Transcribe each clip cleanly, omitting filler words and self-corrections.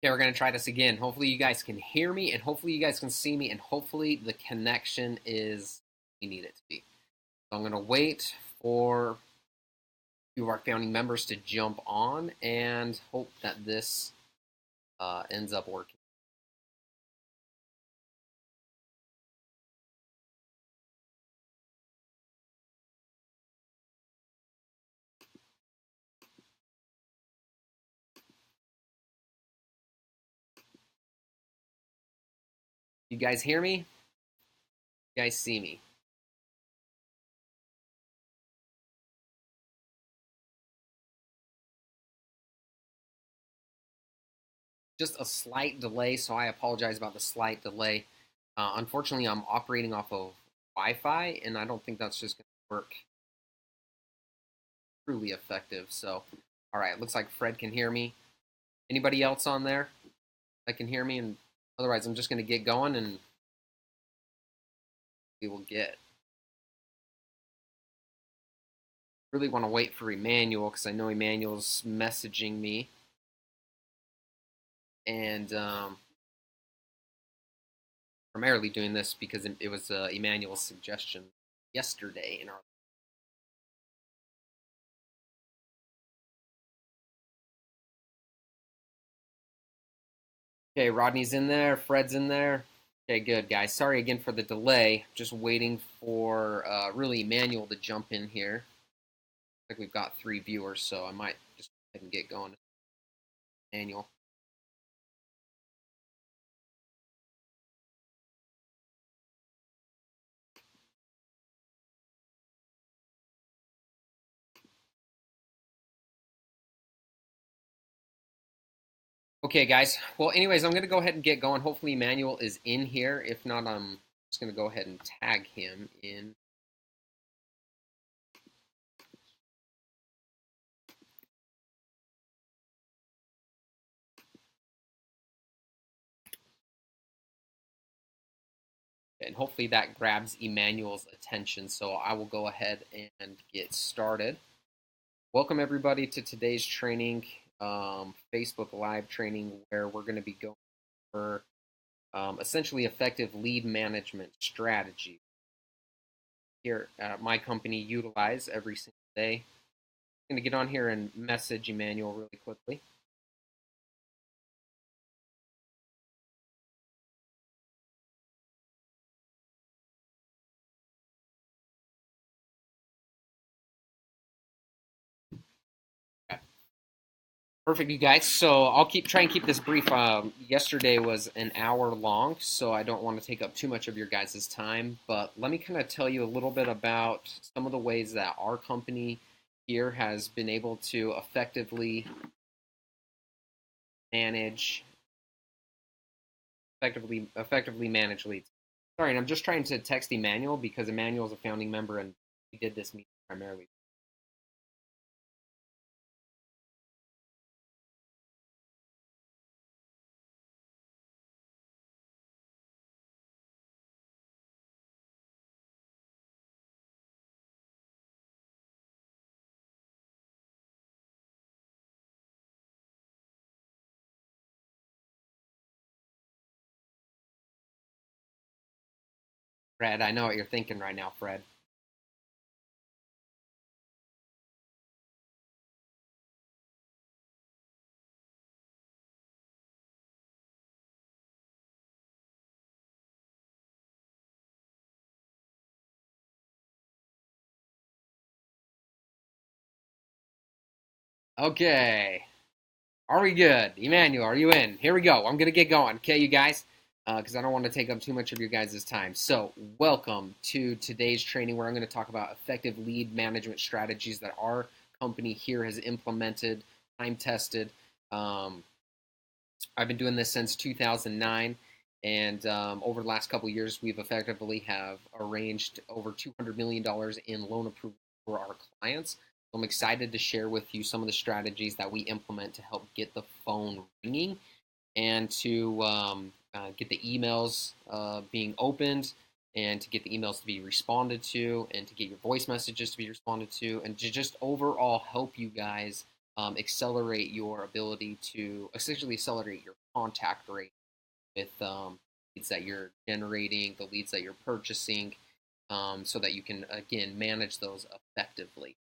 Okay, we're going to try this again. Hopefully you guys can hear me, and hopefully you guys can see me, and hopefully the connection is we need it to be. So I'm going to wait for a few of our founding members to jump on and hope that this ends up working. You guys hear me? You guys see me? Just a slight delay, so I apologize about the slight delay. Unfortunately, I'm operating off of Wi-Fi, and I don't think that's just going to work truly effective. So, all right, looks like Fred can hear me. Anybody else on there that can hear me? And otherwise, I'm just going to get going, and we will get. Really want to wait for Emmanuel because I know Emmanuel's messaging me, and primarily doing this because it was Emmanuel's suggestion yesterday in our. Okay, Rodney's in there. Fred's in there. Okay, good, guys. Sorry again for the delay. Just waiting for really Emmanuel to jump in here. I think we've got 3 viewers, so I might just go ahead and get going. Emmanuel. Okay, guys. Well, anyways, I'm going to go ahead and get going. Hopefully, Emmanuel is in here. If not, I'm just going to go ahead and tag him in. And hopefully that grabs Emmanuel's attention. So I will go ahead and get started. Welcome everybody to today's training, Facebook Live training, where we're going to be going over essentially effective lead management strategy. Here at my company utilize every single day. I'm going to get on here and message Emmanuel really quickly. Perfect, you guys. So I'll try and keep this brief. Yesterday was an hour long, so I don't want to take up too much of your guys' time. But let me kind of tell you a little bit about some of the ways that our company here has been able to manage effectively manage leads. Sorry, and I'm just trying to text Emmanuel because Emmanuel is a founding member and we did this meeting primarily. Fred, I know what you're thinking right now, Fred. Okay. Are we good? Emmanuel, are you in? Here we go. I'm going to get going. Okay, you guys? Because I don't want to take up too much of your guys' time. So, welcome to today's training where I'm going to talk about effective lead management strategies that our company here has implemented, time tested. I've been doing this since 2009, and over the last couple of years, we've effectively have arranged over $200 million in loan approval for our clients. So I'm excited to share with you some of the strategies that we implement to help get the phone ringing and to get the emails being opened and to get the emails to be responded to and to get your voice messages to be responded to and to just overall help you guys accelerate your ability to essentially accelerate your contact rate with leads that you're generating, the leads that you're purchasing, so that you can again manage those effectively.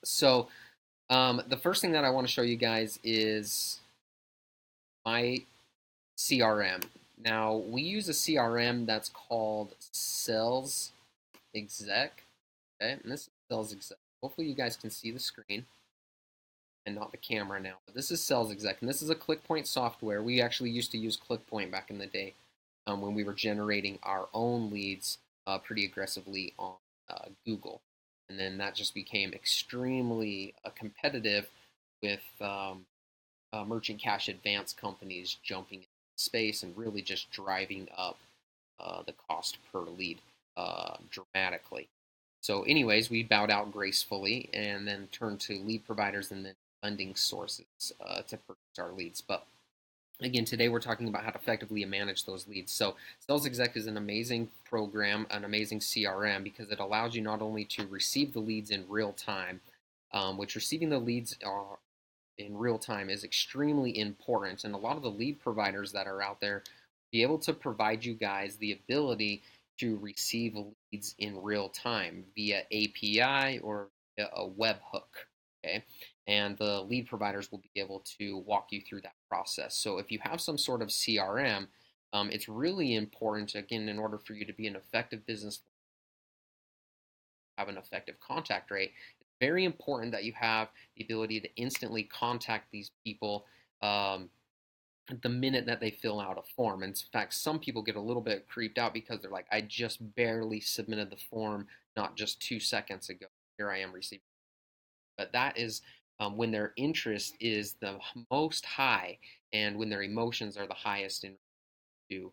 So the first thing that I want to show you guys is my CRM. Now we use a CRM that's called Sales Exec. Okay, and this is Sales Exec. Hopefully you guys can see the screen and not the camera now. But this is Sales Exec, and this is a ClickPoint software. We actually used to use ClickPoint back in the day when we were generating our own leads pretty aggressively on Google. And then that just became extremely competitive with merchant cash advance companies jumping in space and really just driving up the cost per lead dramatically. So anyways, we bowed out gracefully and then turned to lead providers and then funding sources to purchase our leads. But again, today we're talking about how to effectively manage those leads. So Sales Exec is an amazing program, an amazing CRM, because it allows you not only to receive the leads in real time, which receiving the leads in real time is extremely important. And a lot of the lead providers that are out there be able to provide you guys the ability to receive leads in real time via API or a webhook. Okay. And the lead providers will be able to walk you through that process. So if you have some sort of CRM, it's really important, again, in order for you to be an effective business, have an effective contact rate, it's very important that you have the ability to instantly contact these people the minute that they fill out a form. And in fact, some people get a little bit creeped out because they're like, I just barely submitted the form not just 2 seconds ago. Here I am receiving. But that is when their interest is the most high and when their emotions are the highest in to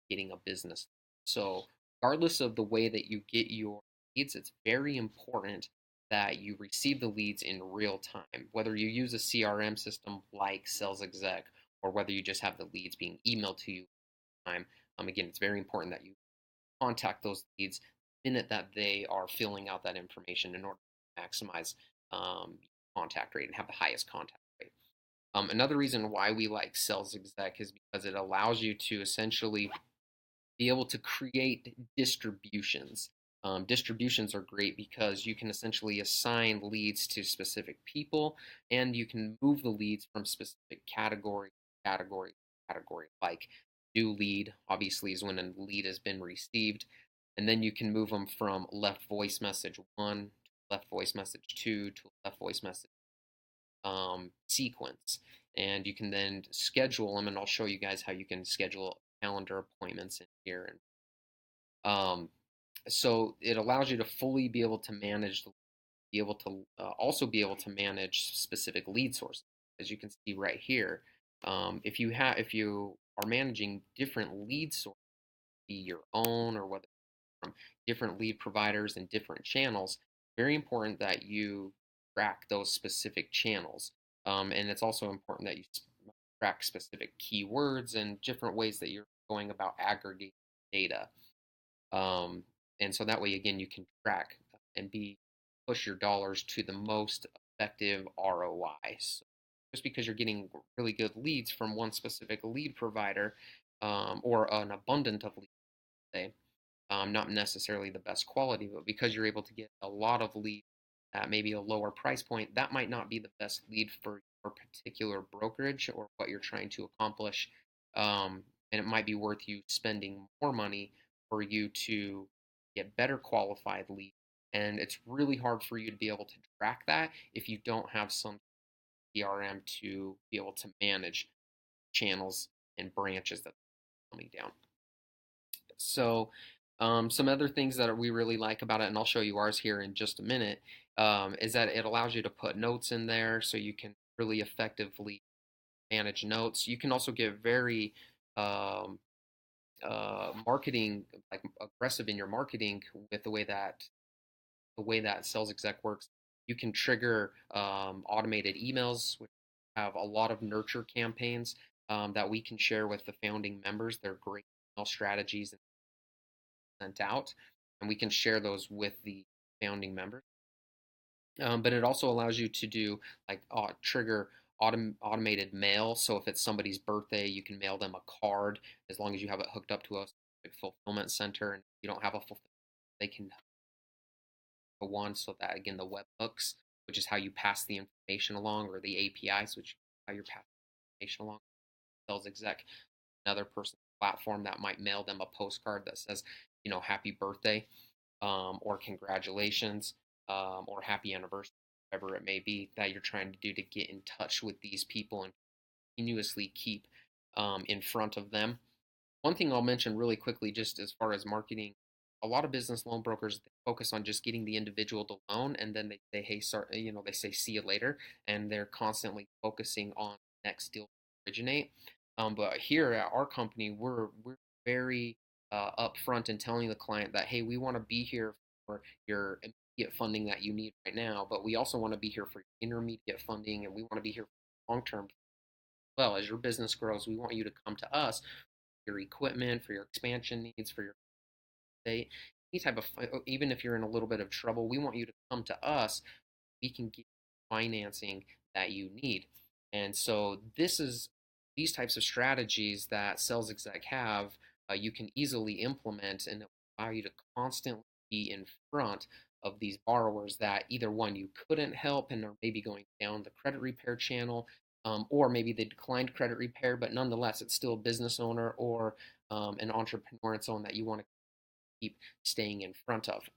getting a business. So, regardless of the way that you get your leads, it's very important that you receive the leads in real time. Whether you use a CRM system like Sales Exec or whether you just have the leads being emailed to you time, again, it's very important that you contact those leads the minute that they are filling out that information in order to maximize contact rate and have the highest contact rate. Another reason why we like Sales Exec is because it allows you to essentially be able to create distributions. Distributions are great because you can essentially assign leads to specific people and you can move the leads from specific category. Like new lead, obviously, is when a lead has been received. And then you can move them from left voice message 1 to left voice message 2 to left voice message sequence. And you can then schedule them, and I'll show you guys how you can schedule calendar appointments in here. And so it allows you to fully be able to manage, be able to also be able to manage specific lead sources, as you can see right here. If you are managing different lead sources, be your own or whether from different lead providers and different channels, very important that you track those specific channels. And it's also important that you track specific keywords and different ways that you're going about aggregating data. And so that way, again, you can track and push your dollars to the most effective ROI. So just because you're getting really good leads from one specific lead provider or an abundant of leads, say, not necessarily the best quality, but because you're able to get a lot of leads at maybe a lower price point, that might not be the best lead for your particular brokerage or what you're trying to accomplish. And it might be worth you spending more money for you to get better qualified leads. And it's really hard for you to be able to track that if you don't have some CRM to be able to manage channels and branches that are coming down. So, some other things that we really like about it, and I'll show you ours here in just a minute, is that it allows you to put notes in there so you can really effectively manage notes. You can also get very marketing, like aggressive in your marketing with the way that Sales Exec works. You can trigger automated emails, which have a lot of nurture campaigns that we can share with the founding members. They're great email strategies sent out, and we can share those with the founding members. But it also allows you to do like trigger automated mail. So if it's somebody's birthday, you can mail them a card as long as you have it hooked up to a fulfillment center, and if you don't have a fulfillment, they can go one so that again the webhooks, which is how you pass the information along, or the APIs, which is how you're passing information along. Sales exec, another person's platform that might mail them a postcard that says, happy birthday, or congratulations, or happy anniversary, whatever it may be that you're trying to do to get in touch with these people and continuously keep in front of them. One thing I'll mention really quickly, just as far as marketing, a lot of business loan brokers, they focus on just getting the individual to loan, and then they say, "Hey, sorry," they say, "See you later," and they're constantly focusing on the next deal to originate. But here at our company, we're very upfront in telling the client that, "Hey, we want to be here for your immediate funding that you need right now, but we also want to be here for your intermediate funding, and we want to be here for long term. Well, as your business grows, we want you to come to us." Your equipment, for your expansion needs, for your state, any type of, even if you're in a little bit of trouble, we want you to come to us. We can give you financing that you need. And so these types of strategies that sales exec have, you can easily implement, and it will allow you to constantly be in front of these borrowers that either one you couldn't help and are maybe going down the credit repair channel, or maybe they declined credit repair, but nonetheless it's still a business owner or an entrepreneur and so on that you want to keep staying in front of.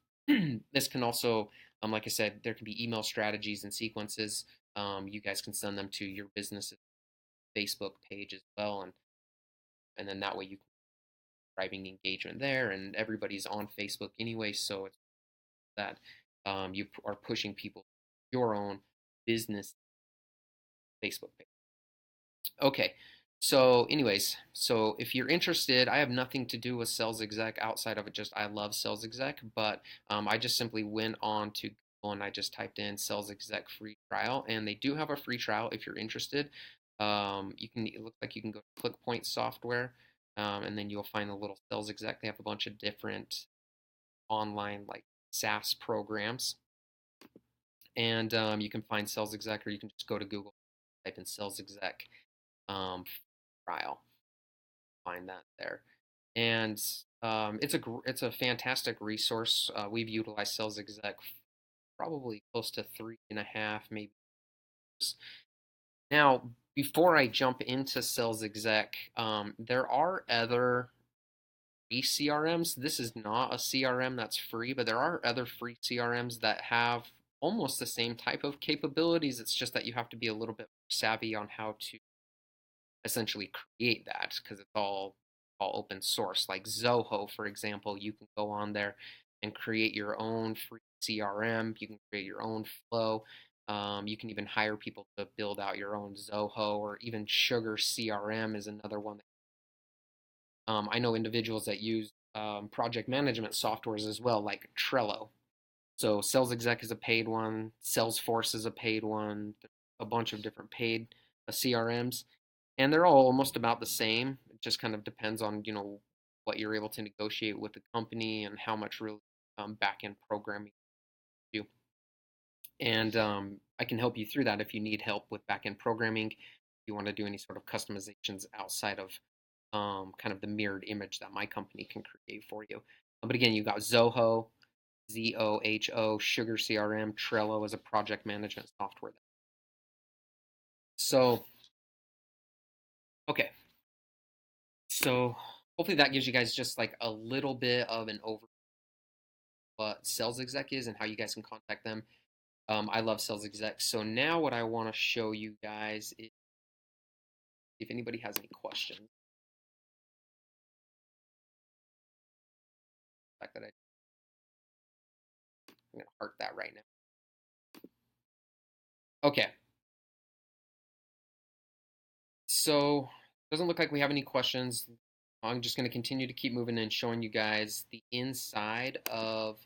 This can also, like I said, there can be email strategies and sequences. You guys can send them to your business's Facebook page as well, and then that way you can driving engagement there, and everybody's on Facebook anyway, so it's that you are pushing people to your own business Facebook page. Okay. So, anyways, so if you're interested, I have nothing to do with sales exec outside of it. Just I love sales exec, but I just simply went on to Google and I just typed in sales exec free trial, and they do have a free trial if you're interested. You can it looks like you can go to ClickPoint Software, and then you'll find the little sales exec. They have a bunch of different online like SaaS programs, and you can find sales exec, or you can just go to Google, type in sales exec um, trial, find that there. And it's a fantastic resource. We've utilized Sales Exec probably close to 3.5, maybe years. Now, before I jump into Sales Exec, there are other free CRMs. This is not a CRM that's free, but there are other free CRMs that have almost the same type of capabilities. It's just that you have to be a little bit savvy on how to essentially create that, because it's all open source. Like Zoho, for example, you can go on there and create your own free CRM. You can create your own flow. You can even hire people to build out your own Zoho, or even Sugar CRM is another one. I know individuals that use project management softwares as well, like Trello. So Sales Exec is a paid one. Salesforce is a paid one. A bunch of different paid CRMs, and they're all almost about the same. It just kind of depends on what you're able to negotiate with the company and how much real back end programming you do. And I can help you through that if you need help with back end programming. If you want to do any sort of customizations outside of kind of the mirrored image that my company can create for you. But again, you got Zoho, Zoho, Sugar CRM, Trello as a project management software. So, okay. So hopefully that gives you guys just like a little bit of an overview of what sales exec is and how you guys can contact them. I love sales exec. So now what I want to show you guys is if anybody has any questions. The fact that I'm going to heart that right now. Okay. So doesn't look like we have any questions. I'm just going to continue to keep moving and showing you guys the inside of.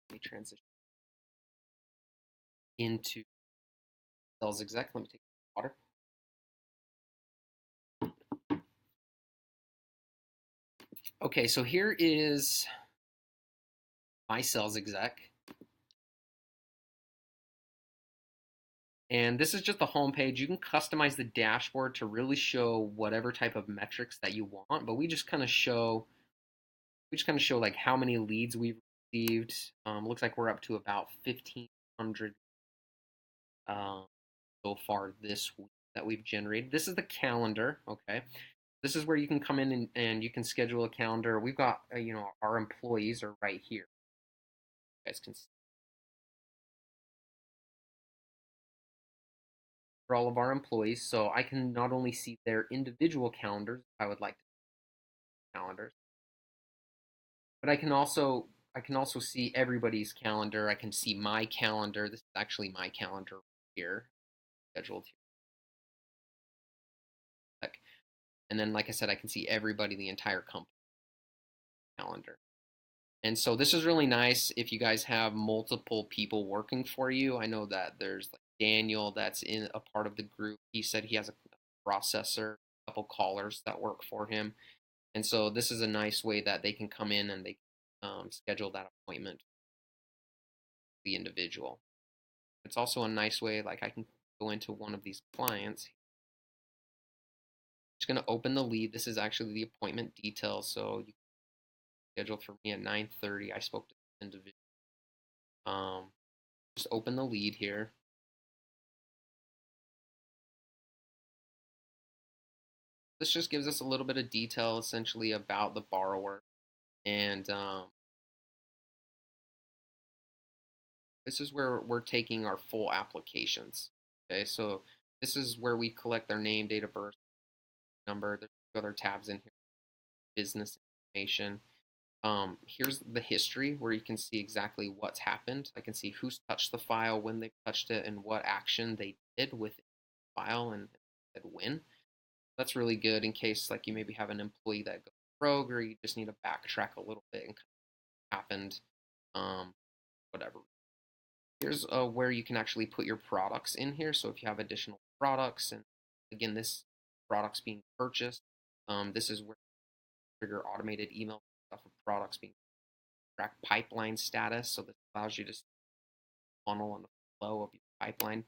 Let me transition into sales exec. Let me take water. Okay, so here is my sales exec. And this is just the home page. You can customize the dashboard to really show whatever type of metrics that you want, but we just kind of show like how many leads we've received. Looks like we're up to about 1,500 um, so far this week that we've generated. This is the calendar. Okay, this is where you can come in and you can schedule a calendar. We've got our employees are right here. You guys can see for all of our employees, so I can not only see their individual calendars. I would like to see calendars, but I can also see everybody's calendar. I can see my calendar. This is actually my calendar here, scheduled here. And then, like I said, I can see everybody, the entire company calendar. And so this is really nice if you guys have multiple people working for you. I know that there's like Daniel that's in a part of the group. He said he has a processor, a couple callers that work for him. And so this is a nice way that they can come in and they schedule that appointment for the individual. It's also a nice way, like I can go into one of these clients. I'm just going to open the lead. This is actually the appointment details. So you scheduled for me at 9:30. I spoke to this individual. Um, just open the lead here. This just gives us a little bit of detail essentially about the borrower. And this is where we're taking our full applications. Okay, so this is where we collect their name, date of birth, number. There's other tabs in here, business information. Here's the history where you can see exactly what's happened. I can see who's touched the file, when they touched it, and what action they did with the file and when. That's really good in case like you maybe have an employee that goes rogue or you just need to backtrack a little bit and happened, um, whatever. Here's where you can actually put your products in here. So if you have additional products, and again, this products being purchased, this is where you trigger automated email stuff of products being track pipeline status. So this allows you to funnel on the flow of your pipeline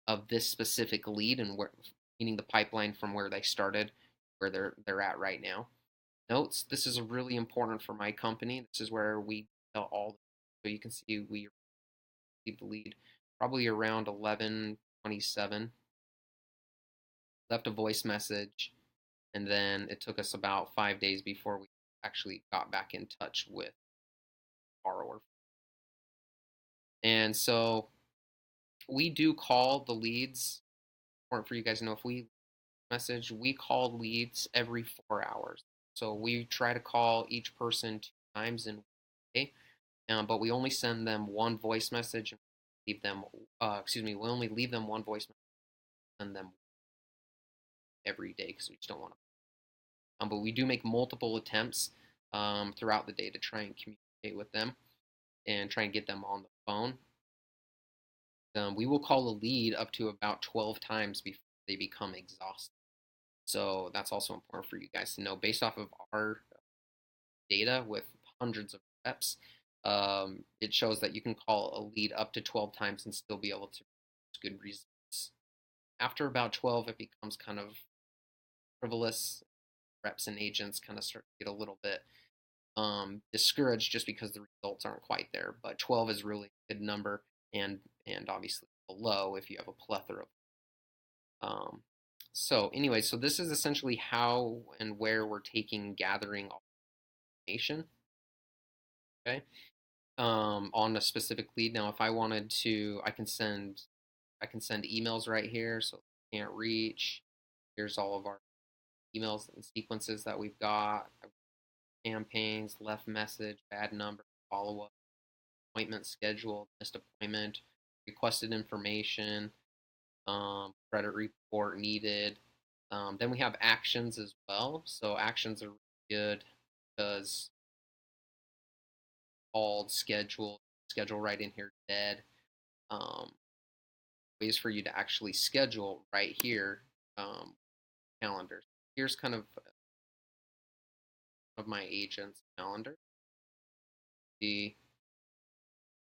of this specific lead and where, meaning the pipeline from where they started, where they're at right now. Notes. This is really important for my company. This is where we tell all. So you can see we received the lead probably around 11:27. Left a voice message, and then it took us about 5 days before we actually got back in touch with the borrower. And so we do call the leads. Important for you guys to know, if we message, we call leads every 4 hours. So we try to call each person 2 times in a day, but we only send them one voice message and leave them. We only leave them one voice message and send them every day because we just don't want to. But we do make multiple attempts throughout the day to try and communicate with them and try and get them on the phone. We will call a lead up to about 12 times before they become exhausted. So that's also important for you guys to know. Based off of our data with hundreds of reps, it shows that you can call a lead up to 12 times and still be able to produce good results. After about 12, it becomes kind of frivolous. Reps and agents kind of start to get a little bit discouraged just because the results aren't quite there. But 12 is really a good number, and obviously below if you have a plethora. So anyway, so this is essentially how and where we're gathering all information. Okay, on a specific lead. Now, if I wanted to, I can send emails right here. So can't reach. Here's all of our emails and sequences that we've got. Campaigns, left message, bad number, follow up, appointment scheduled, missed appointment, requested information, credit report needed. Then we have actions as well. So actions are really good because called, schedule right in here, dead. Um, Ways for you to actually schedule right here, calendars. Here's kind of my agent's calendar. See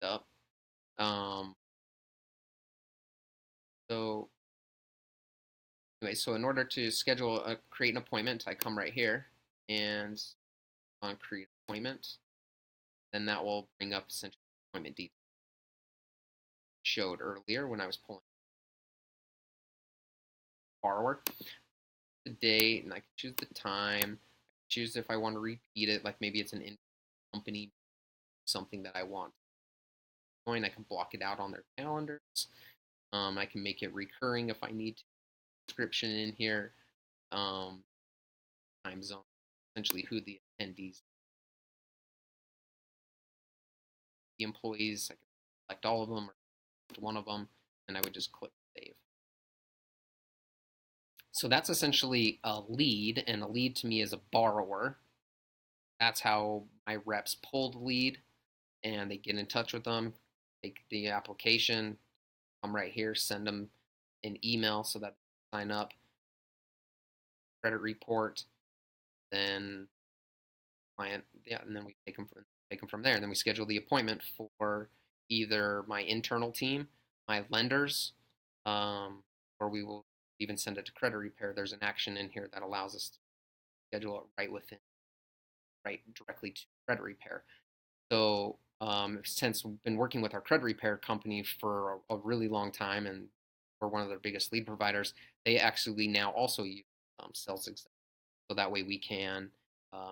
up. Um, So anyway, so in order to create an appointment, I come right here and on create appointment. Then that will bring up essentially appointment details showed earlier when I was pulling forward the date, and I can choose the time. Choose if I want to repeat it, like maybe it's an in-company something that I want to join. I can block it out on their calendars. I can make it recurring if I need to. Description in here, time zone, essentially who the attendees, the employees. I can select all of them or one of them, and I would just click save. So that's essentially a lead, and a lead to me is a borrower. That's how my reps pull the lead, and they get in touch with them, take the application, come right here, send them an email so that they sign up, credit report, then client, yeah, and then we take them from there, and then we schedule the appointment for either my internal team, my lenders, or we will even send it to credit repair. There's an action in here that allows us to schedule it right directly to credit repair. So since we've been working with our credit repair company for a really long time, and we're one of their biggest lead providers, they actually now also use sales exec. So that way we can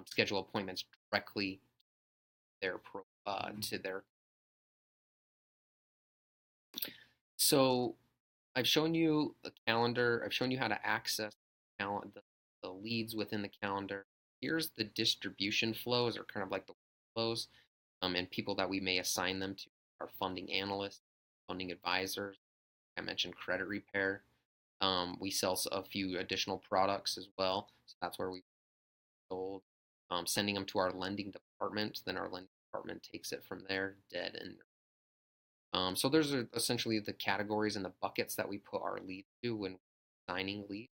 schedule appointments directly to their. So I've shown you the calendar. I've shown you how to access the leads within the calendar. Here's the distribution flows, or kind of like the flows, and people that we may assign them to: our funding analysts, funding advisors. I mentioned credit repair. We sell a few additional products as well, so that's where we sold. Sending them to our lending department, then our lending department takes it from there, dead and so those are essentially the categories and the buckets that we put our lead to when signing lead.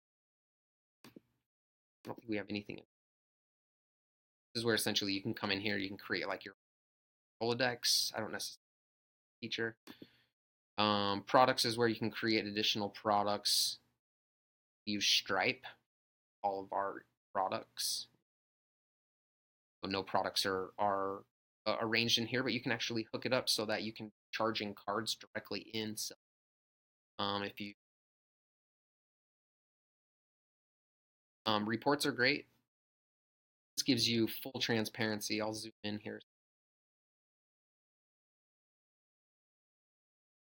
I don't think we have anything. This is where essentially you can come in here, you can create like your Rolodex. I don't necessarily feature. Products is where you can create additional products. Use Stripe, all of our products. So no products are arranged in here, but you can actually hook it up so that you can charging cards directly in. So, if you reports are great. This gives you full transparency. I'll zoom in here.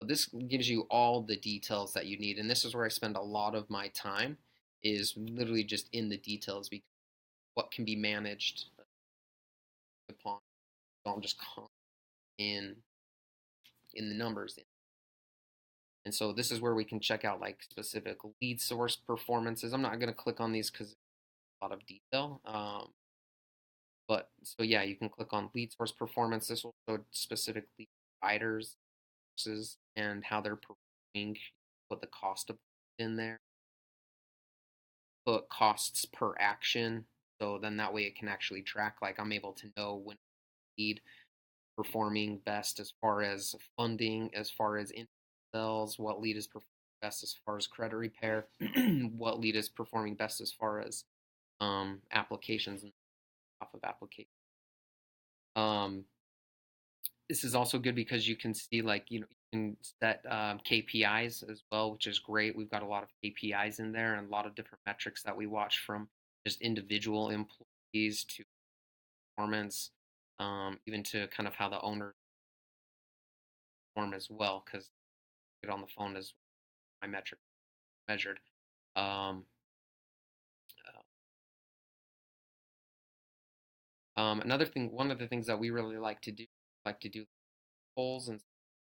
This gives you all the details that you need, and this is where I spend a lot of my time, is literally just in the details, because what can be managed upon. So I'm just in in the numbers. And so this is where we can check out like specific lead source performances. I'm not going to click on these because a lot of detail. But so yeah, you can click on lead source performance. This will show specific lead providers and how they're performing. Put the cost of in there. Put costs per action. So then that way it can actually track. Like I'm able to know when lead performing best as far as funding, as far as in sales, what lead is performing best as far as credit repair, what lead is performing best as far as applications and off of application. This is also good because you can see like you can set KPIs as well, which is great. We've got a lot of KPIs in there and a lot of different metrics that we watch, from just individual employees to performance, even to kind of how the owner perform as well, because get on the phone is my metric measured. Um, Another thing, one of the things that we really like to do polls, and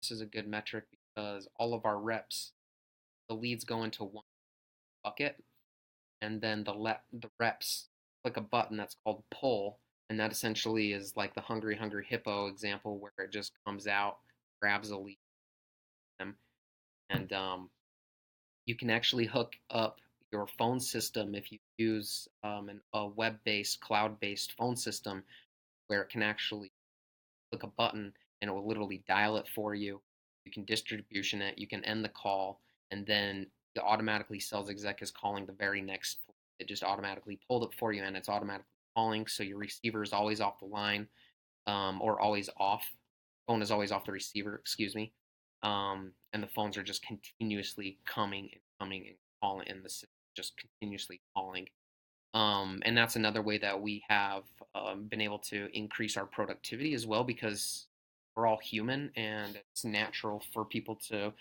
this is a good metric because all of our reps, the leads go into one bucket, and then the reps click a button that's called pull, and that essentially is like the hungry hippo example where it just comes out, grabs a lead, and you can actually hook up your phone system if you use a web-based, cloud-based phone system, where it can actually click a button and it will literally dial it for you. You can distribution it. You can end the call. and then the automatically sales exec is calling the very next. It just automatically pulled it for you, and it's automatically calling, so your receiver is always off the line, or always off. Phone is always off the receiver, excuse me. And the phones are just continuously coming and coming and calling, and the system just continuously calling. And that's another way that we have been able to increase our productivity as well, because we're all human, and it's natural for people to,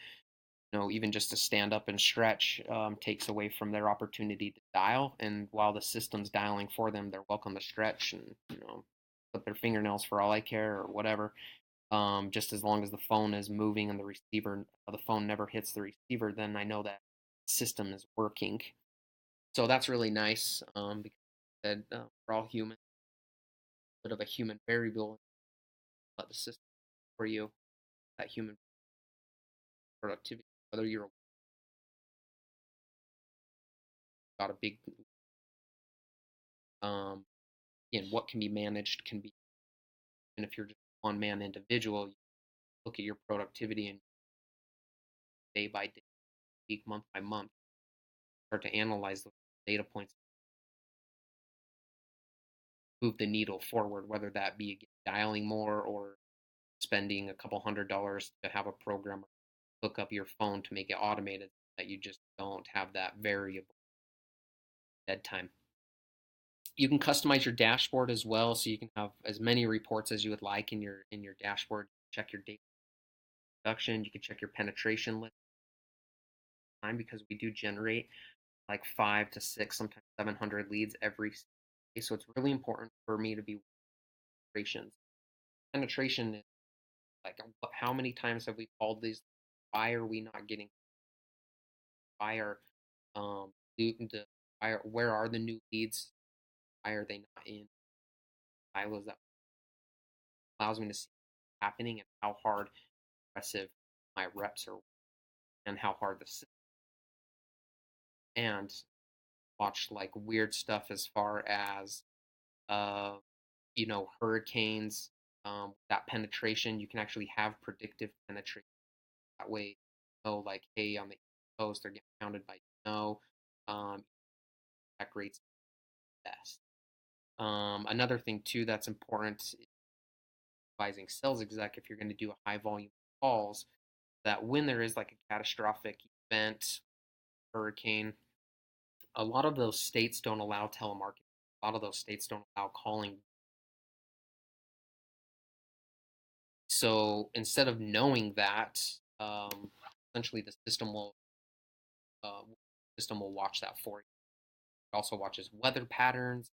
even just to stand up and stretch takes away from their opportunity to dial. And while the system's dialing for them, they're welcome to stretch and, put their fingernails for all I care or whatever. Just as long as the phone is moving and the phone never hits the receiver, then I know that system is working. So that's really nice, because we're all human, bit of a human variable. Let the system for you that human productivity, whether you're got a big, um, again, what can be managed can be, and if you're just a one man individual, you look at your productivity and day by day, week, month by month, start to analyze those data points, move the needle forward, whether that be dialing more or spending a couple $100 to have a programmer hook up your phone to make it automated, that you just don't have that variable dead time. You can customize your dashboard as well, so you can have as many reports as you would like in your dashboard. Check your data production. You can check your penetration list time, because we do generate like 5 to 6, sometimes 700 leads every day. So it's really important for me to be penetration. Penetration is like, how many times have we called these? Why are we not getting? Why are the where are the new leads? Why are they not in silos? That allows me to see what's happening and how hard aggressive my reps are, and how hard the system, and watch like weird stuff as far as uh hurricanes. That penetration, you can actually have predictive penetration that way. Like, hey, on the East Coast they're getting pounded by snow. Attack rates best. Another thing too that's important is advising sales exec, if you're going to do a high volume of calls, that when there is like a catastrophic event, hurricane, a lot of those states don't allow telemarketing. A lot of those states don't allow calling. So instead of knowing that, essentially the uh, system will watch that for you. It also watches weather patterns,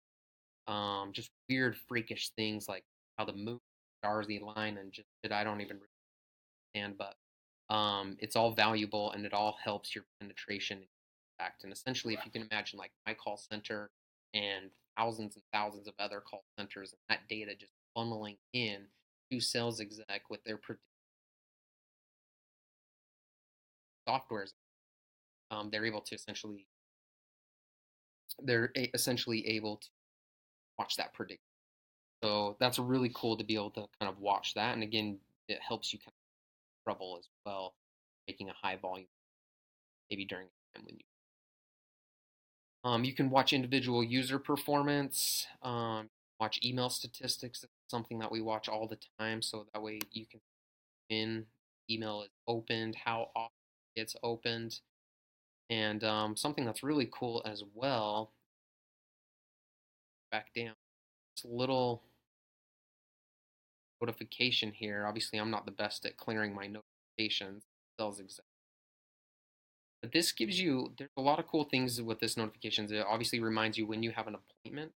just weird, freakish things like how the moon stars align, and just that I don't even understand. But it's all valuable, and it all helps your penetration impact. And essentially, if you can imagine like my call center and thousands of other call centers, and that data just funneling in to sales exec with their softwares, they're able to essentially able to watch that predict. So that's really cool to be able to kind of watch that. And again, it helps you kind of trouble as well, making a high volume maybe during a time when you can watch individual user performance, watch email statistics. That's something that we watch all the time, so that way you can in email is opened, how often it's opened, and something that's really cool as well. Back down, it's a little notification here. Obviously, I'm not the best at clearing my notifications. Sales exec. But this gives you, there's a lot of cool things with this notifications. It obviously reminds you when you have an appointment,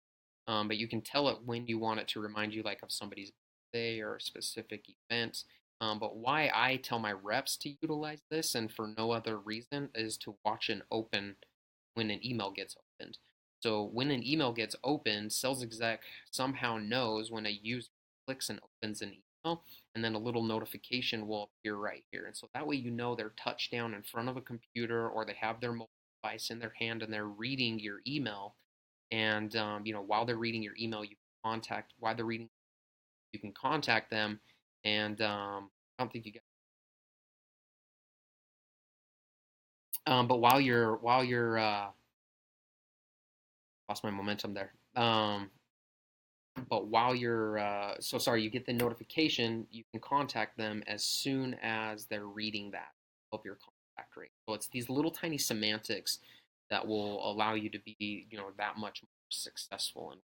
but you can tell it when you want it to remind you, like of somebody's birthday or a specific event. But why I tell my reps to utilize this, and for no other reason, is to watch and open when an email gets opened. So when an email gets opened, sales exec somehow knows when a user clicks and opens an email, and then a little notification will appear right here. And so that way you know they're touched down in front of a computer, or they have their mobile device in their hand and they're reading your email. And while they're reading your email, while they're reading, you can contact them. And I don't think you But while you're lost my momentum there. But while you're so sorry, you get the notification, you can contact them as soon as they're reading that of your contact rate. So it's these little tiny semantics that will allow you to be, that much more successful. And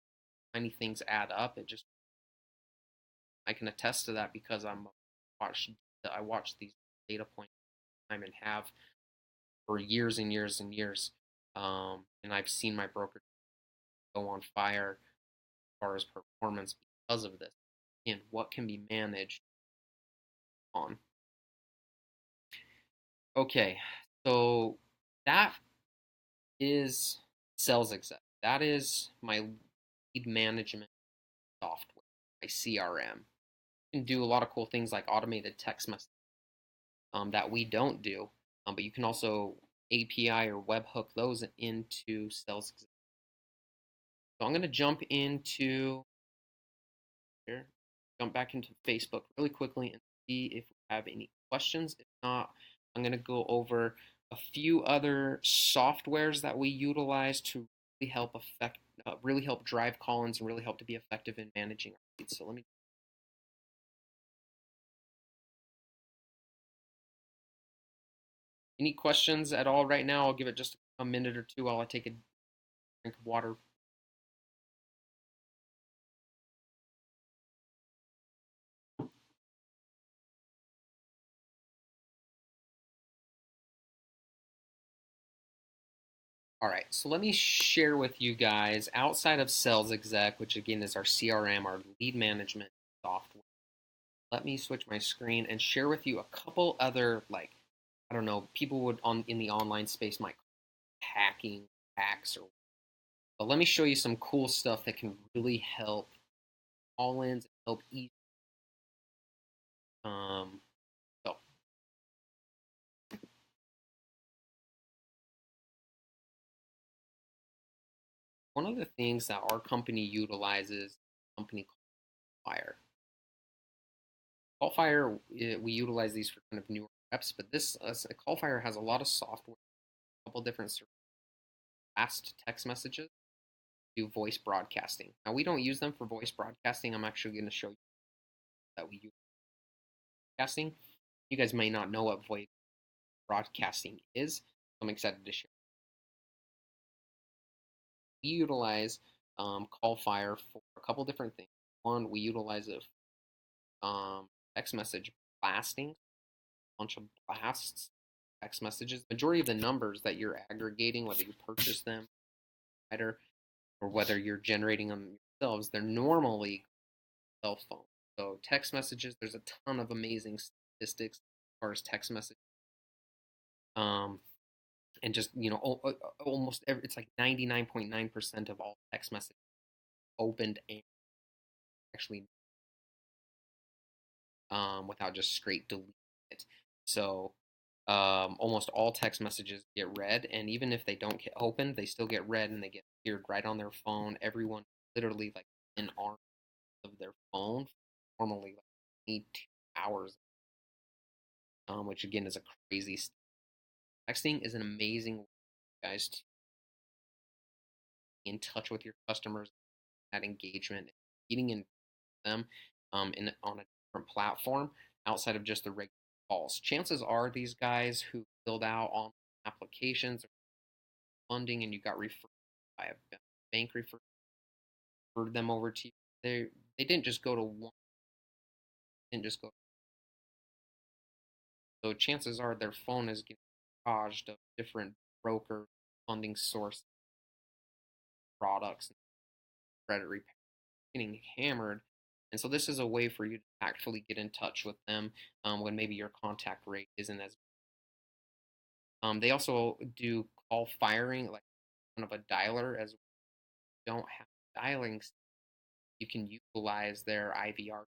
tiny things add up. It just I can attest to that because watched I watched these data points time and have for years and years and years. And I've seen my broker go on fire as far as performance because of this. And what can be managed on. Okay, so that is Sales Exec. That is my lead management software, my CRM. You can do a lot of cool things like automated text message that we don't do, but you can also API or webhook those into Sales Exec. So I'm going to jump into here, jump back into Facebook really quickly and see if we have any questions. If not, I'm going to go over a few other softwares that we utilize to really help drive call-ins and really help to be effective in managing our leads. So let me. Any questions at all right now? I'll give it just a minute or two while I take a drink of water. All right, so let me share with you guys outside of Sales Exec, which again is our CRM, our lead management software. Let me switch my screen and share with you a couple other, like, I don't know, people would on in the online space might call hacking hacks, or but let me show you some cool stuff that can really help call-ins, help ease. So one of the things that our company utilizes, a company called Fire. Callfire, we utilize these for kind of newer reps, but this Callfire has a lot of software, a couple different fast text messages, do voice broadcasting. Now we don't use them for voice broadcasting. I'm actually going to show you that we use broadcasting. You guys may not know what voice broadcasting is. I'm excited to share. We utilize Callfire for a couple different things. One, we utilize it text message blasting, a bunch of blasts, text messages. Majority of the numbers that you're aggregating, whether you purchase them, or whether you're generating them yourselves, they're normally cell phone. So text messages, there's a ton of amazing statistics as far as text messages. And just almost it's like 99.9% of all text messages opened and actually without just straight deleting it. So almost all text messages get read, and even if they don't get opened, they still get read and they get appeared right on their phone. Everyone literally like in arms of their phone, normally like 2 hours, which again is a crazy. Texting is an amazing way, guys, to be in touch with your customers, that engagement, getting in them on a different platform outside of just the regular calls. Chances are these guys who filled out on applications or funding and you got referred by a bank referred them over to you. They didn't just go to one, didn't just go. So chances are their phone is getting charged of different broker funding source products, credit repair, getting hammered. And so this is a way for you to actually get in touch with them when maybe your contact rate isn't as. They also do call firing, like kind of a dialer, as we don't have dialing. You can utilize their IVR,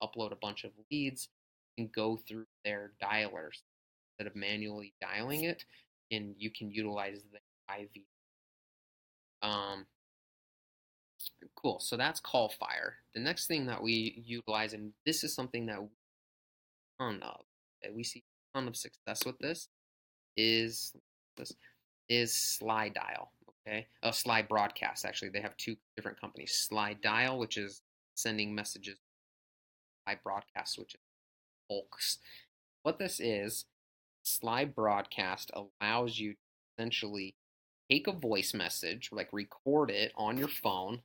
upload a bunch of leads, and go through their dialers instead of manually dialing it, and you can utilize the IV. Cool. So that's call fire. The next thing that we utilize, and this is something that we ton of, we see a ton of success with this, is this is Slide Dial. Okay, Slide Broadcast. Actually, they have two different companies. Slide Dial, which is sending messages. Slide Broadcast, which is bulks. What this is, Slide Broadcast allows you to essentially take a voice message, like record it on your phone.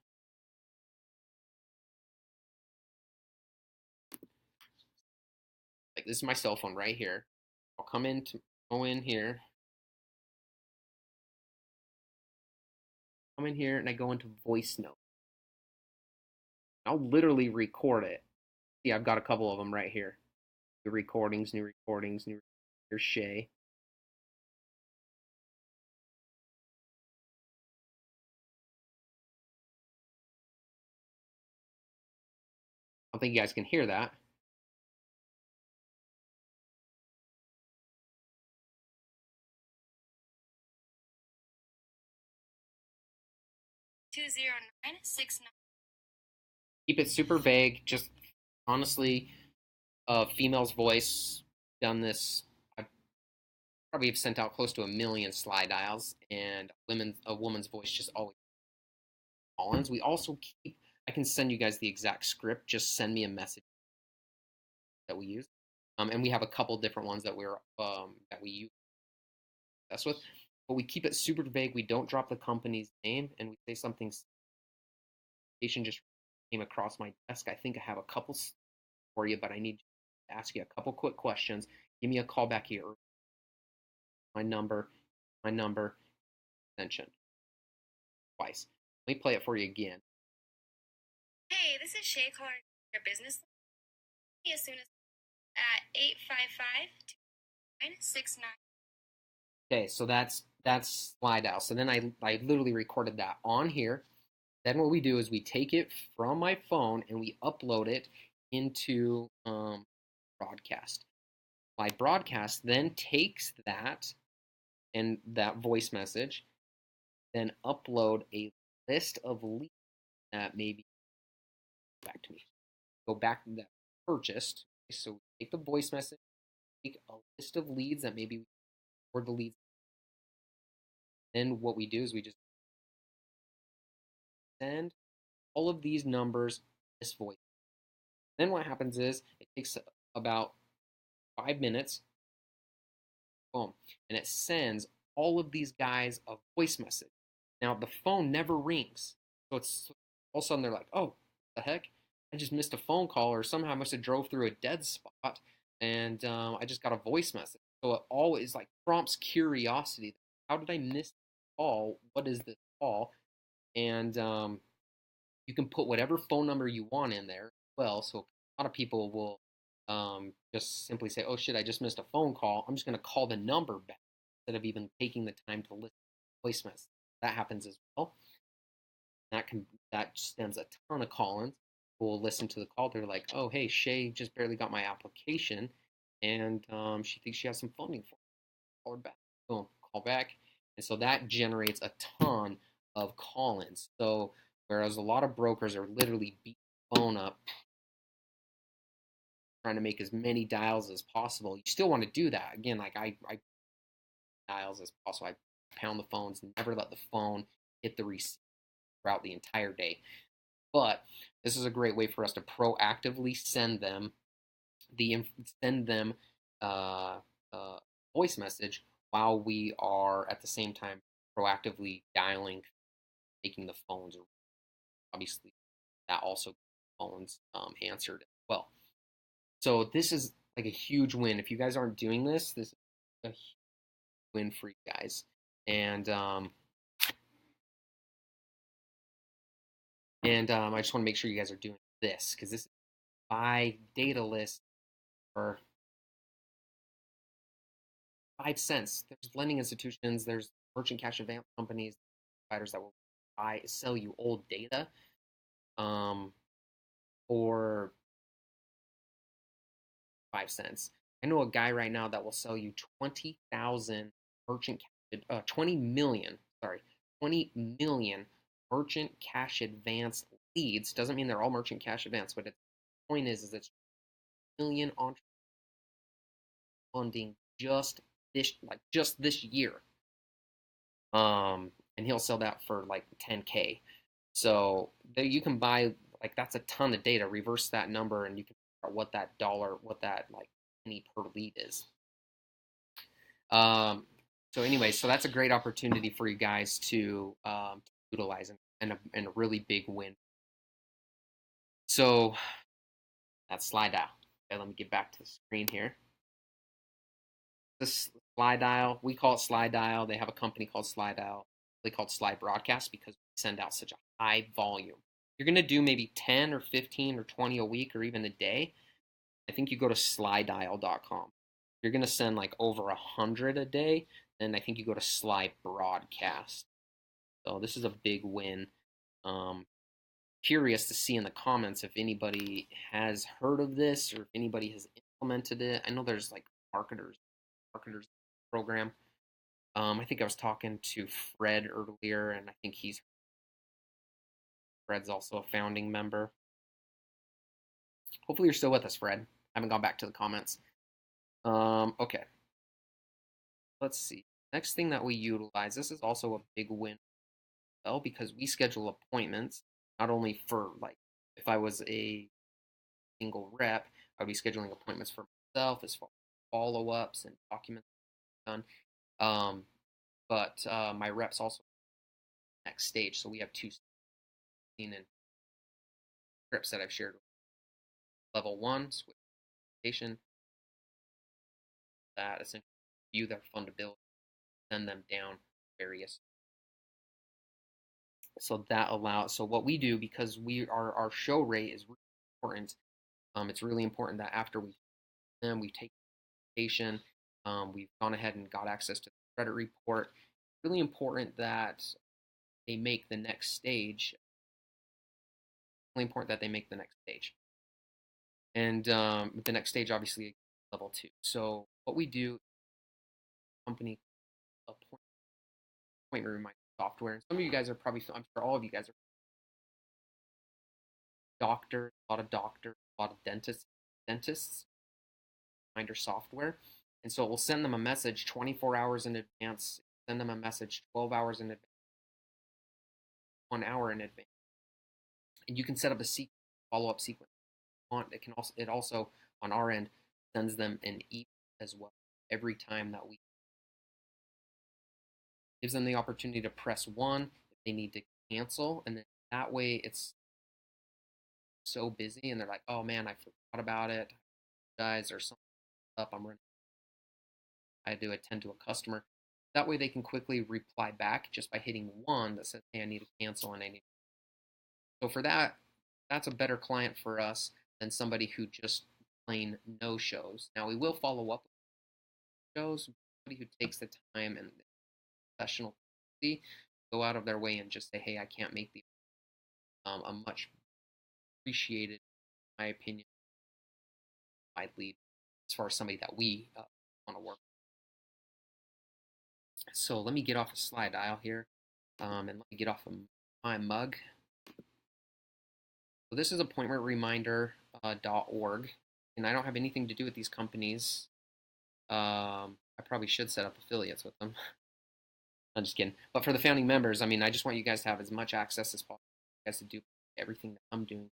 Like this is my cell phone right here. I'll go in here, and I go into voice note. I'll literally record it. See, I've got a couple of them right here. New recordings, new recordings, new. Here's Shay. I don't think you guys can hear that. Keep it super vague. Just honestly, a female's voice. Done this. I probably have sent out close to 1 million slide dials, and a woman's voice just always Collins. We also keep. I can send you guys the exact script. Just send me a message that we use, and we have a couple different ones that we use that's with. But we keep it super vague. We don't drop the company's name, and we say something. Patient just came across my desk. I think I have a couple for you, but I need to ask you a couple quick questions. Give me a call back here. My number, extension, twice. Let me play it for you again. Hey, this is Shay calling your business as soon as at 855-2969. Okay, so that's slide out. So then I literally recorded that on here. Then what we do is we take it from my phone and we upload it into broadcast. My broadcast then takes that and that voice message, then upload a list of leads that maybe back to me. Go back to that purchased. So we take the voice message, take a list of leads that maybe or the leads. Then what we do is we just send all of these numbers this voice. Then what happens is it takes about 5 minutes, boom, and it sends all of these guys a voice message. Now the phone never rings, so it's all of a sudden they're like, "Oh, the heck! I just missed a phone call, or somehow I must have drove through a dead spot, and I just got a voice message." So it always like prompts curiosity. How did I miss the call? What is this call? And you can put whatever phone number you want in there. Well, so a lot of people will just simply say, "Oh shit, I just missed a phone call. I'm just going to call the number back instead of even taking the time to listen to the voice message." That happens as well. That stems a ton of call-ins. Will listen to the call. They're like, "Oh hey, Shay just barely got my application, and she thinks she has some funding for it. Call her back." Boom, call back, and so that generates a ton of call-ins. So whereas a lot of brokers are literally beating the phone up trying to make as many dials as possible. You still want to do that. Again, like I dials as possible. I pound the phones, never let the phone hit the receiver throughout the entire day. But this is a great way for us to proactively send them send them uh, voice message while we are at the same time proactively dialing, making the phones. Obviously, that also phones answered as well. So this is like a huge win. If you guys aren't doing this, this is a huge win for you guys. And I just want to make sure you guys are doing this because this is buy data list for 5 cents. There's lending institutions, there's merchant cash advance companies, providers that will sell you old data um, for 5 cents. I know a guy right now that will sell you 20,000 merchant 20 million, sorry, 20 million merchant cash advance leads. Doesn't mean they're all merchant cash advance, but the point is it's million entrepreneurs funding just just this year. And he'll sell that for like 10K. So there you can buy, like, that's a ton of data. Reverse that number, and you can figure out what that like penny per lead is. So anyway, so that's a great opportunity for you guys to utilize, and a really big win. So that's slide dial. Okay, let me get back to the screen here. This slide dial, we call it slide dial. They have a company called slide dial. They call it slide broadcast because we send out such a high volume. You're going to do maybe 10 or 15 or 20 a week or even a day. I think you go to slidedial.com. You're going to send like over 100 a day, then I think you go to slide broadcast. So this is a big win. Curious to see in the comments if anybody has heard of this or if anybody has implemented it. I know there's like marketers program. I think I was talking to Fred earlier, and I think Fred's also a founding member. Hopefully you're still with us, Fred. I haven't gone back to the comments. Okay. Let's see. Next thing that we utilize, this is also a big win, well, because we schedule appointments, not only for, like, if I was a single rep, I would be scheduling appointments for myself as far as follow-ups and documents done. But my reps also next stage. So we have two and scripts that I've shared. Level one, switch station, that essentially view their fundability, send them down various. So that allows. So what we do, because our show rate is really important. It's really important that after we take patient, we've gone ahead and got access to the credit report. It's really important that they make the next stage. Really important that they make the next stage. And the next stage, obviously, level two. So what we do, company appointment reminder software. And some of you guys are probably, I'm sure all of you guys are doctors, a lot of dentists, reminder software. And so it will send them a message 24 hours in advance, send them a message 12 hours in advance, 1 hour in advance. And you can set up a follow-up sequence. It also on our end sends them an email as well every time that we gives them the opportunity to press 1 if they need to cancel, and then that way it's so busy and they're like, oh man, I forgot about it, guys, or something up, I'm running, I had to attend to a customer. That way they can quickly reply back just by hitting 1 that says, hey, I need to cancel and I need. So for that, that's a better client for us than somebody who just plain no shows. Now we will follow up with shows, somebody who takes the time and professional go out of their way and just say, hey, I can't make the a much appreciated, in my opinion, widely as far as somebody that we want to work with. So let me get off a slide dial here, and let me get off of my mug. So this is appointmentreminder.org, and I don't have anything to do with these companies. I probably should set up affiliates with them. I'm just kidding. But for the founding members, I mean, I just want you guys to have as much access as possible. You guys to do everything that I'm doing.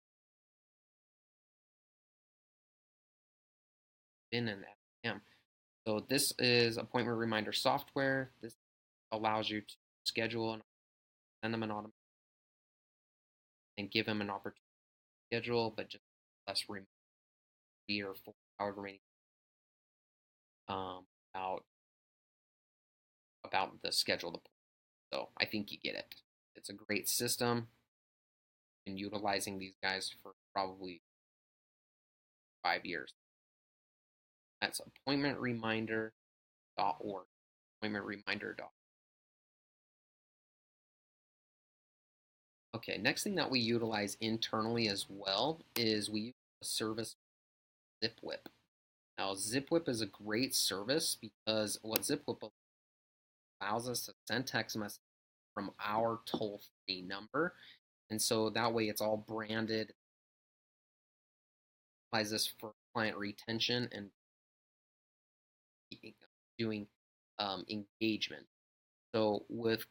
In and am. So this is appointment reminder software. This allows you to schedule and send them an automatic and give them an opportunity to schedule, but just less remote, 3 or 4 hours remaining about the schedule. So I think you get it. It's a great system. Been utilizing these guys for probably 5 years. That's appointmentreminder.org. Appointmentreminder.org. Okay, next thing that we utilize internally as well is we use a service ZipWhip. Now, ZipWhip is a great service because what ZipWhip allows us to send text messages from our toll-free number, and so that way it's all branded. Applies this for client retention and doing engagement. So with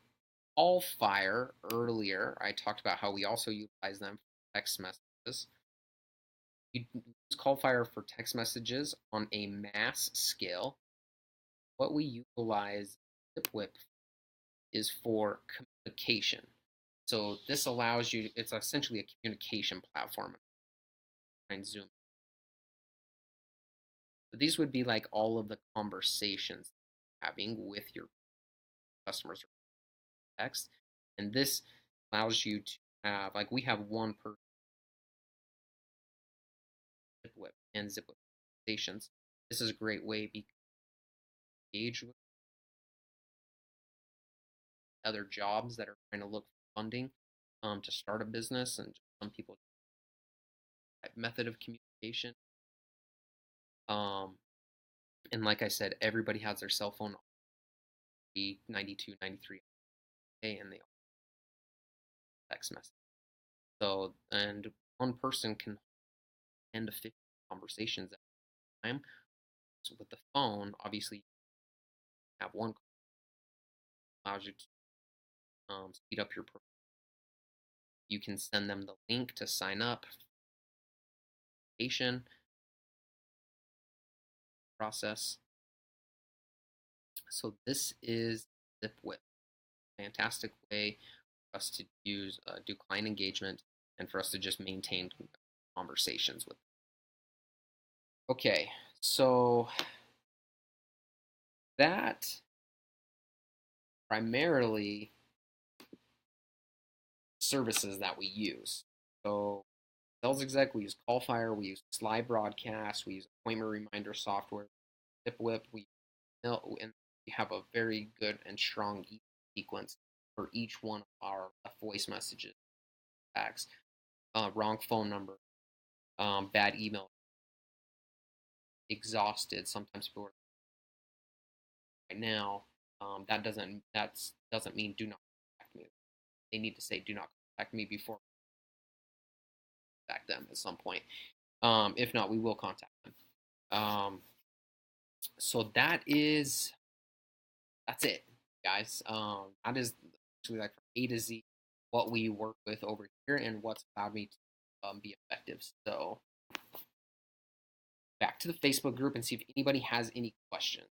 Call Fire earlier, I talked about how we also utilize them for text messages. You use Call Fire for text messages on a mass scale. What we utilize ZipWhip is for communication. So this allows you, it's essentially a communication platform. And Zoom. But these would be like all of the conversations having with your customers or text. And this allows you to have, like we have one per ZipWhip and ZipWhip stations. This is a great way to engage with other jobs that are trying to look for funding to start a business, and some people method of communication. Um, and like I said, everybody has their cell phone 92, 93, and they all text message. So, and one person can 10 to 15 conversations at a time. So with the phone, obviously, you have one allows you to speed up your. You can send them the link to sign up. Process. So this is ZipWhip. Fantastic way for us to use do client engagement and for us to just maintain conversations with. Okay, so that primarily services that we use. So sales exec, we use Callfire, we use Slide Broadcast, we use appointment reminder software, ZipWhip, and we have a very good and strong sequence for each one of our voice messages, tags, wrong phone number, bad email, exhausted. Sometimes people are right now. That doesn't mean do not contact me. They need to say do not contact me before contact them at some point. If not, we will contact them. So that's it, guys. That is actually like from A to Z what we work with over here and what's allowed me to be effective. So back to the Facebook group and see if anybody has any questions.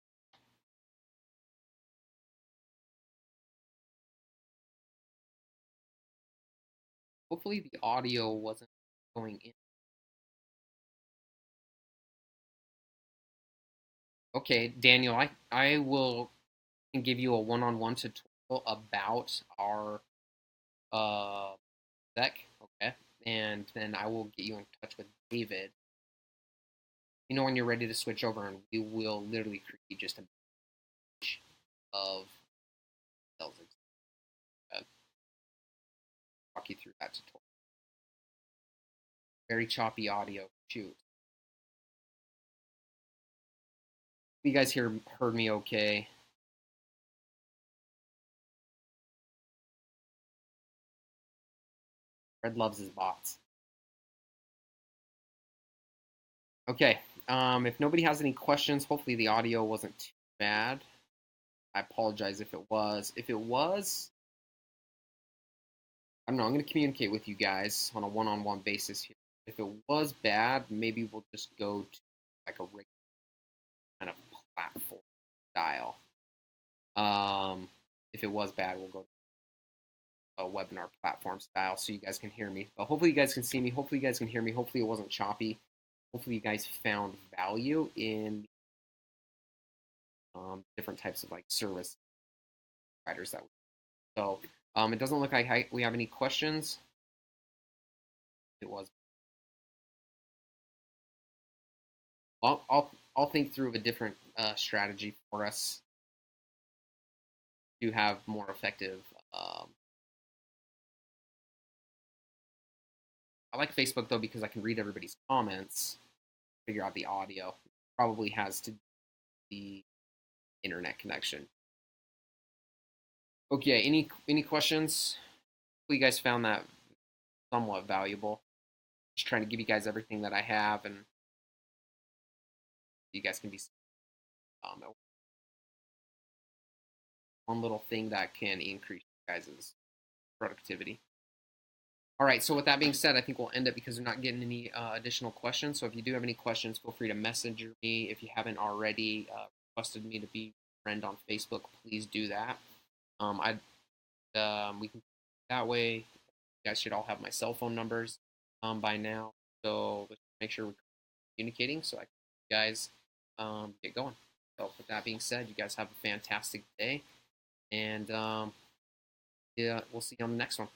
Hopefully the audio wasn't going in. Okay, Daniel, I will give you a one-on-one tutorial about our deck, okay? And then I will get you in touch with David. You know when you're ready to switch over, and we will literally create just a bunch of cells. Walk you through that tutorial. Very choppy audio. Shoot. You guys heard me okay? Fred loves his bots. Okay. If nobody has any questions, hopefully the audio wasn't too bad. I apologize if it was. If it was, I don't know. I'm going to communicate with you guys on a one-on-one basis here. If it was bad, maybe we'll just go to like a regular kind of platform style. If it was bad, we'll go to a webinar platform style so you guys can hear me. But hopefully you guys can see me. Hopefully you guys can hear me. Hopefully it wasn't choppy. Hopefully you guys found value in different types of like service providers that we. So it doesn't look like we have any questions. It was. I'll think through a different strategy for us to have more effective. I like Facebook though because I can read everybody's comments, figure out the audio. Probably has to be internet connection. Okay, any questions? Hopefully you guys found that somewhat valuable. Just trying to give you guys everything that I have, and you guys can be one little thing that can increase your guys' productivity. All right, so with that being said, I think we'll end it because we're not getting any additional questions. So if you do have any questions, feel free to message me. If you haven't already requested me to be a friend on Facebook, please do that. I We can that way. You guys should all have my cell phone numbers by now, so let's make sure we're communicating so I can you guys get going. So with that being said, you guys have a fantastic day, and yeah, we'll see you on the next one.